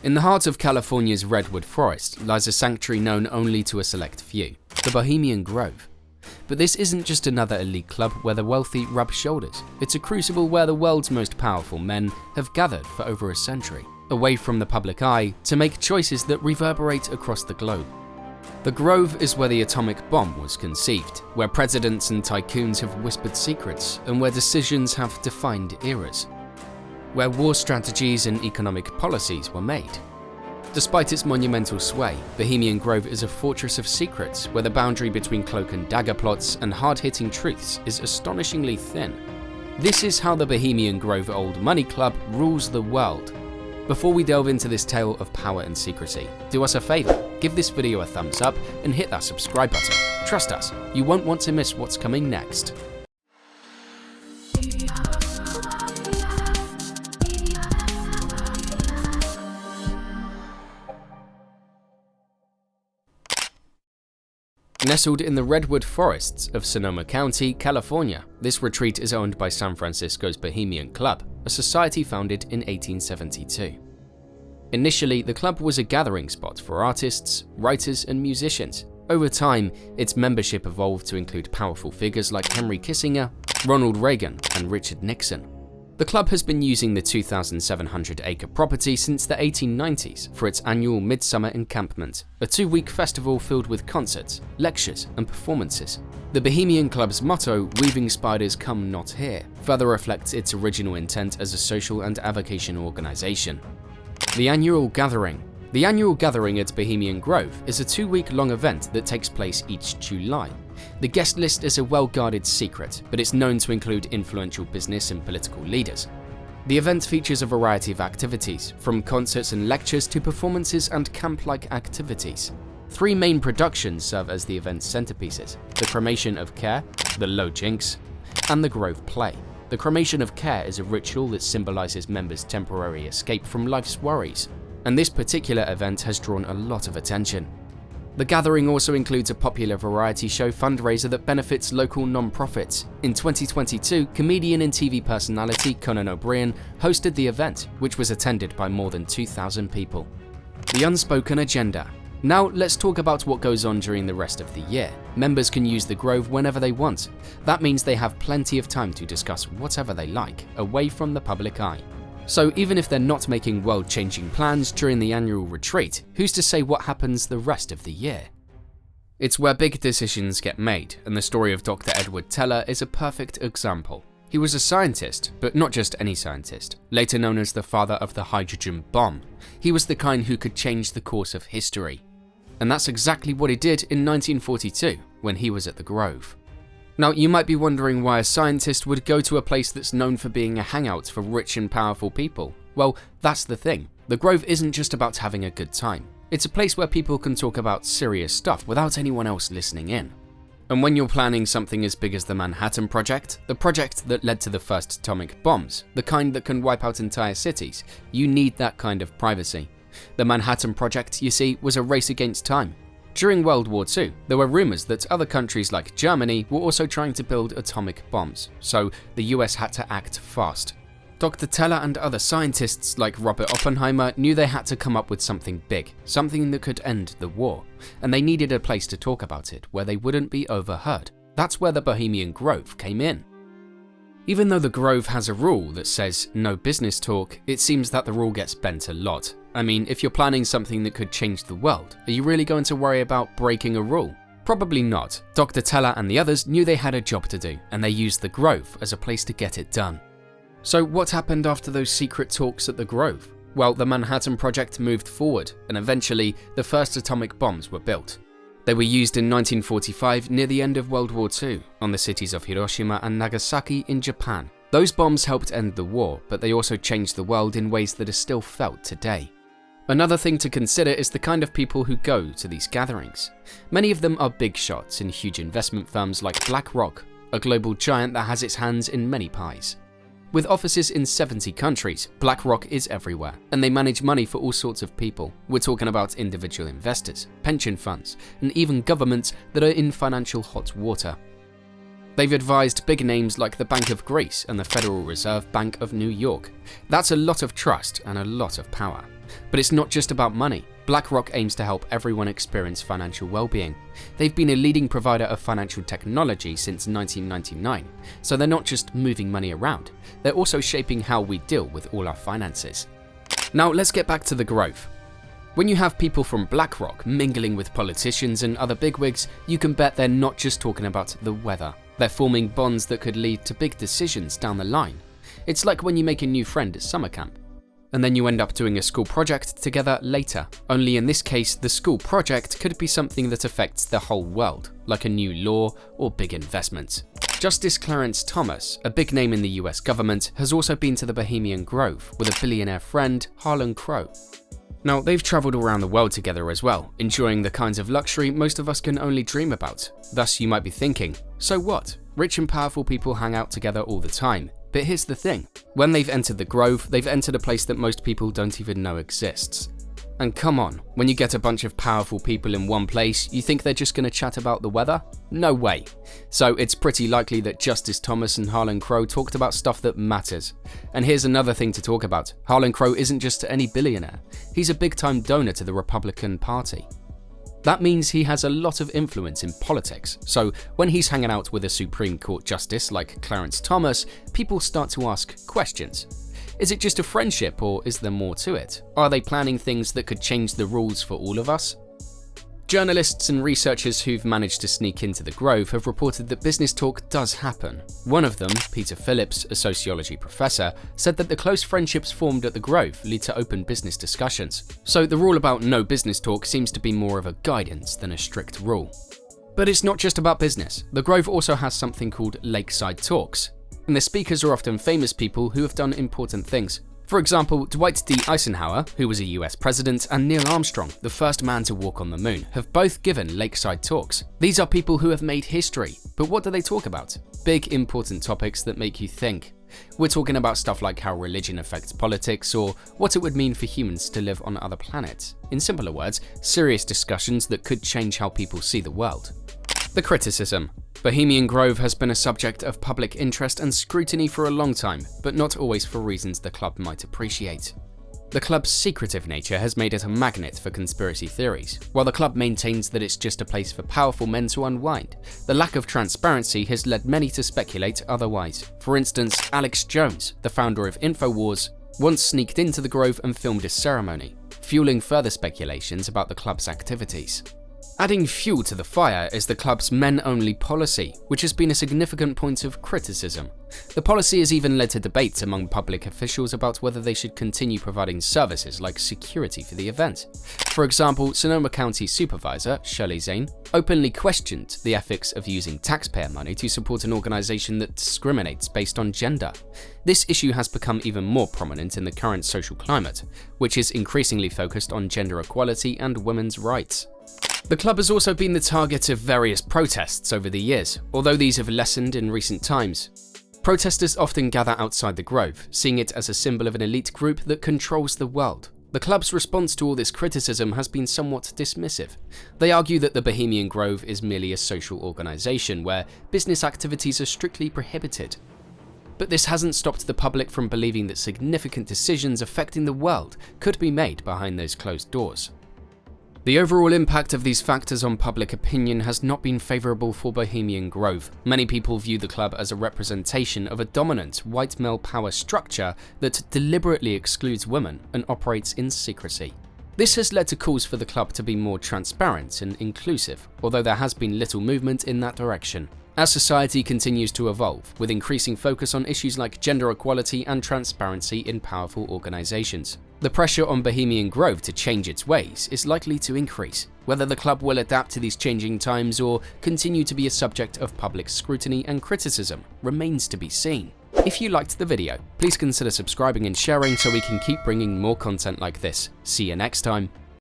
In the heart of California's Redwood forest lies a sanctuary known only to a select few, the Bohemian Grove. But this isn't just another elite club where the wealthy rub shoulders. It's a crucible where the world's most powerful men have gathered for over a century, away from the public eye, to make choices that reverberate across the globe. The Grove is where the atomic bomb was conceived, where presidents and tycoons have whispered secrets, and where decisions have defined eras. Where war strategies and economic policies were made. Despite its monumental sway, Bohemian Grove is a fortress of secrets where the boundary between cloak and dagger plots and hard-hitting truths is astonishingly thin. This is how the Bohemian Grove Old Money Club rules the world. Before we delve into this tale of power and secrecy, do us a favor, give this video a thumbs up and hit that subscribe button. Trust us, you won't want to miss what's coming next. Nestled in the Redwood forests of Sonoma County, California, this retreat is owned by San Francisco's Bohemian Club, a society founded in 1872. Initially, the club was a gathering spot for artists, writers, and musicians. Over time, its membership evolved to include powerful figures like Henry Kissinger, Ronald Reagan, and Richard Nixon. The club has been using the 2,700-acre property since the 1890s for its annual Midsummer Encampment, a 2-week festival filled with concerts, lectures, and performances. The Bohemian Club's motto, "Weaving Spiders Come Not Here," further reflects its original intent as a social and avocation organization. The annual gathering at Bohemian Grove is a 2-week-long event that takes place each July. The guest list is a well-guarded secret, but it's known to include influential business and political leaders. The event features a variety of activities, from concerts and lectures to performances and camp-like activities. 3 main productions serve as the event's centerpieces: the Cremation of Care, the Low Jinks, and the Grove Play. The Cremation of Care is a ritual that symbolizes members' temporary escape from life's worries, and this particular event has drawn a lot of attention. The gathering also includes a popular variety show fundraiser that benefits local non-profits. In 2022, comedian and TV personality Conan O'Brien hosted the event, which was attended by more than 2,000 people. The unspoken agenda. Now let's talk about what goes on during the rest of the year. Members can use the Grove whenever they want. That means they have plenty of time to discuss whatever they like, away from the public eye. So even if they're not making world-changing plans during the annual retreat, who's to say what happens the rest of the year? It's where big decisions get made, and the story of Dr. Edward Teller is a perfect example. He was a scientist, but not just any scientist, later known as the father of the hydrogen bomb. He was the kind who could change the course of history. And that's exactly what he did in 1942, when he was at the Grove. Now, you might be wondering why a scientist would go to a place that's known for being a hangout for rich and powerful people. Well, that's the thing. The Grove isn't just about having a good time. It's a place where people can talk about serious stuff without anyone else listening in. And when you're planning something as big as the Manhattan Project, the project that led to the first atomic bombs, the kind that can wipe out entire cities, you need that kind of privacy. The Manhattan Project, you see, was a race against time. During World War II, there were rumors that other countries like Germany were also trying to build atomic bombs, so the US had to act fast. Dr. Teller and other scientists like Robert Oppenheimer knew they had to come up with something big, something that could end the war, and they needed a place to talk about it where they wouldn't be overheard. That's where the Bohemian Grove came in. Even though the Grove has a rule that says no business talk, it seems that the rule gets bent a lot. I mean, if you're planning something that could change the world, are you really going to worry about breaking a rule? Probably not. Dr. Teller and the others knew they had a job to do, and they used the Grove as a place to get it done. So what happened after those secret talks at the Grove? Well, the Manhattan Project moved forward, and eventually, the first atomic bombs were built. They were used in 1945 near the end of World War II on the cities of Hiroshima and Nagasaki in Japan. Those bombs helped end the war, but they also changed the world in ways that are still felt today. Another thing to consider is the kind of people who go to these gatherings. Many of them are big shots in huge investment firms like BlackRock, a global giant that has its hands in many pies. With offices in 70 countries, BlackRock is everywhere, and they manage money for all sorts of people. We're talking about individual investors, pension funds, and even governments that are in financial hot water. They've advised big names like the Bank of Greece and the Federal Reserve Bank of New York. That's a lot of trust and a lot of power. But it's not just about money. BlackRock aims to help everyone experience financial well-being. They've been a leading provider of financial technology since 1999, so they're not just moving money around, they're also shaping how we deal with all our finances. Now let's get back to the Grove. When you have people from BlackRock mingling with politicians and other bigwigs, you can bet they're not just talking about the weather. They're forming bonds that could lead to big decisions down the line. It's like when you make a new friend at summer camp, and then you end up doing a school project together later. Only in this case, the school project could be something that affects the whole world, like a new law or big investment. Justice Clarence Thomas, a big name in the US government, has also been to the Bohemian Grove with a billionaire friend, Harlan Crow. Now, they've traveled around the world together as well, enjoying the kinds of luxury most of us can only dream about. Thus, you might be thinking, so what? Rich and powerful people hang out together all the time. But here's the thing, when they've entered the Grove, they've entered a place that most people don't even know exists. And come on, when you get a bunch of powerful people in one place, you think they're just gonna chat about the weather? No way. So it's pretty likely that Justice Thomas and Harlan Crow talked about stuff that matters. And here's another thing to talk about. Harlan Crow isn't just any billionaire. He's a big-time donor to the Republican Party. That means he has a lot of influence in politics, so when he's hanging out with a Supreme Court justice like Clarence Thomas, people start to ask questions. Is it just a friendship, or is there more to it? Are they planning things that could change the rules for all of us? Journalists and researchers who've managed to sneak into the Grove have reported that business talk does happen. One of them, Peter Phillips, a sociology professor, said that the close friendships formed at the Grove lead to open business discussions. So the rule about no business talk seems to be more of a guidance than a strict rule. But it's not just about business. The Grove also has something called Lakeside Talks, and the speakers are often famous people who have done important things. For example, Dwight D. Eisenhower, who was a US president, and Neil Armstrong, the first man to walk on the moon, have both given Lakeside Talks. These are people who have made history, but what do they talk about? Big, important topics that make you think. We're talking about stuff like how religion affects politics, or what it would mean for humans to live on other planets. In simpler words, serious discussions that could change how people see the world. The criticism. Bohemian Grove has been a subject of public interest and scrutiny for a long time, but not always for reasons the club might appreciate. The club's secretive nature has made it a magnet for conspiracy theories. While the club maintains that it's just a place for powerful men to unwind, the lack of transparency has led many to speculate otherwise. For instance, Alex Jones, the founder of InfoWars, once sneaked into the Grove and filmed a ceremony, fueling further speculations about the club's activities. Adding fuel to the fire is the club's men-only policy, which has been a significant point of criticism. The policy has even led to debates among public officials about whether they should continue providing services like security for the event. For example, Sonoma County Supervisor Shirley Zane openly questioned the ethics of using taxpayer money to support an organization that discriminates based on gender. This issue has become even more prominent in the current social climate, which is increasingly focused on gender equality and women's rights. The club has also been the target of various protests over the years, although these have lessened in recent times. Protesters often gather outside the Grove, seeing it as a symbol of an elite group that controls the world. The club's response to all this criticism has been somewhat dismissive. They argue that the Bohemian Grove is merely a social organization where business activities are strictly prohibited. But this hasn't stopped the public from believing that significant decisions affecting the world could be made behind those closed doors. The overall impact of these factors on public opinion has not been favourable for Bohemian Grove. Many people view the club as a representation of a dominant white male power structure that deliberately excludes women and operates in secrecy. This has led to calls for the club to be more transparent and inclusive, although there has been little movement in that direction. As society continues to evolve, with increasing focus on issues like gender equality and transparency in powerful organizations, the pressure on Bohemian Grove to change its ways is likely to increase. Whether the club will adapt to these changing times or continue to be a subject of public scrutiny and criticism remains to be seen. If you liked the video, please consider subscribing and sharing so we can keep bringing more content like this. See you next time.